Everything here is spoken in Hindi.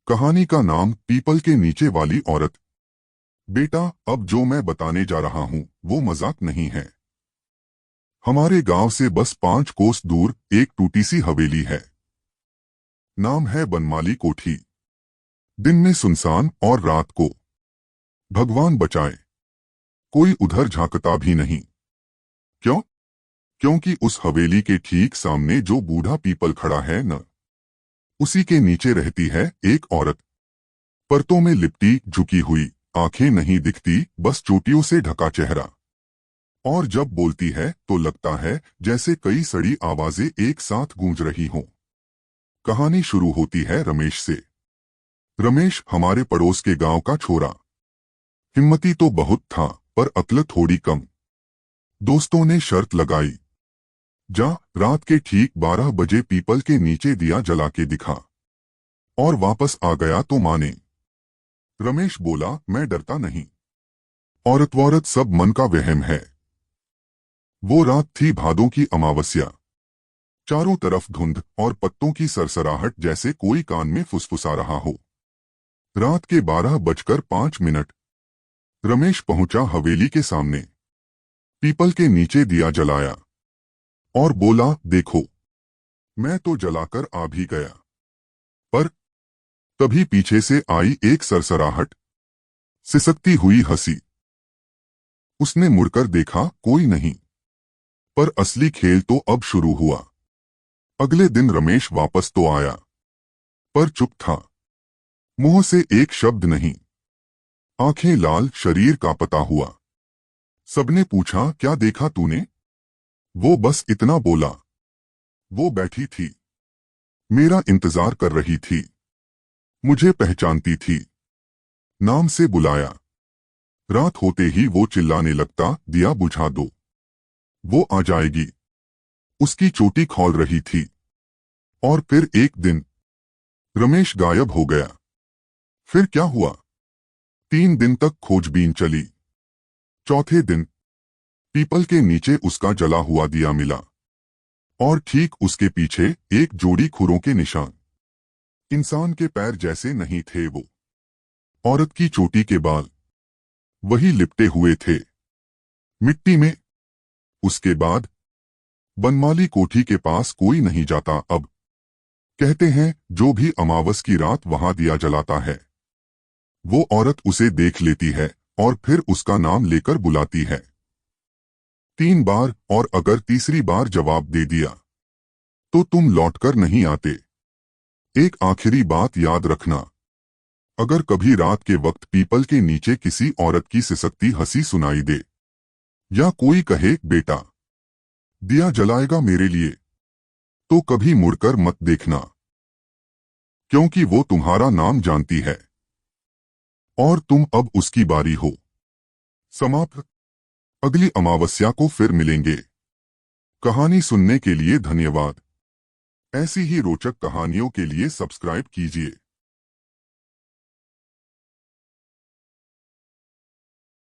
कहानी का नाम पीपल के नीचे वाली औरत। बेटा, अब जो मैं बताने जा रहा हूं वो मजाक नहीं है। हमारे गांव से बस 5 कोस दूर एक टूटी सी हवेली है। नाम है बनमाली कोठी। दिन में सुनसान और रात को भगवान बचाए कोई उधर झांकता भी नहीं। क्यों? क्योंकि उस हवेली के ठीक सामने जो बूढ़ा पीपल खड़ा है न, उसी के नीचे रहती है एक औरत। परतों में लिपटी झुकी हुई, आंखें नहीं दिखती, बस चोटियों से ढका चेहरा। और जब बोलती है तो लगता है जैसे कई सड़ी आवाजें एक साथ गूंज रही हों। कहानी शुरू होती है रमेश से। रमेश हमारे पड़ोस के गांव का छोरा। हिम्मती तो बहुत था पर अक्ल थोड़ी कम। दोस्तों ने शर्त लगाई, जा रात के ठीक 12 बजे पीपल के नीचे दिया जला के दिखा, और वापस आ गया तो माने। रमेश बोला, मैं डरता नहीं। औरत वौरत सब मन का वहम है। वो रात थी भादों की अमावस्या। चारों तरफ धुंध और पत्तों की सरसराहट, जैसे कोई कान में फुसफुसा रहा हो। रात के 12:05 रमेश पहुंचा हवेली के सामने। पीपल के नीचे दिया जलाया और बोला, देखो, मैं तो जलाकर आ भी गया। पर तभी पीछे से आई एक सरसराहट, सिसकती हुई हंसी। उसने मुड़कर देखा, कोई नहीं। पर असली खेल तो अब शुरू हुआ। अगले दिन रमेश वापस तो आया, पर चुप था। मुंह से एक शब्द नहीं। आंखें लाल, शरीर कांपता हुआ। सबने पूछा, क्या देखा तूने? वो बस इतना बोला, वो बैठी थी, मेरा इंतजार कर रही थी, मुझे पहचानती थी, नाम से बुलाया। रात होते ही वो चिल्लाने लगता, दिया बुझा दो, वो आ जाएगी। उसकी चोटी खौल रही थी। और फिर एक दिन रमेश गायब हो गया। फिर क्या हुआ? 3 दिन तक खोजबीन चली। चौथे दिन पीपल के नीचे उसका जला हुआ दिया मिला, और ठीक उसके पीछे एक जोड़ी खुरों के निशान। इंसान के पैर जैसे नहीं थे वो। औरत की चोटी के बाल वही लिपटे हुए थे, मिट्टी में। उसके बाद बनमाली कोठी के पास कोई नहीं जाता अब। कहते हैं जो भी अमावस की रात वहां दिया जलाता है, वो औरत उसे देख लेती है और फिर उसका नाम लेकर बुलाती है 3 बार, और अगर तीसरी बार जवाब दे दिया तो तुम लौटकर नहीं आते। एक आखिरी बात याद रखना, अगर कभी रात के वक्त पीपल के नीचे किसी औरत की सिसकती हंसी सुनाई दे, या कोई कहे, बेटा दिया जलाएगा मेरे लिए, तो कभी मुड़कर मत देखना, क्योंकि वो तुम्हारा नाम जानती है और तुम अब उसकी बारी हो। समाप्त। अगली अमावस्या को फिर मिलेंगे। कहानी सुनने के लिए धन्यवाद। ऐसी ही रोचक कहानियों के लिए सब्सक्राइब कीजिए।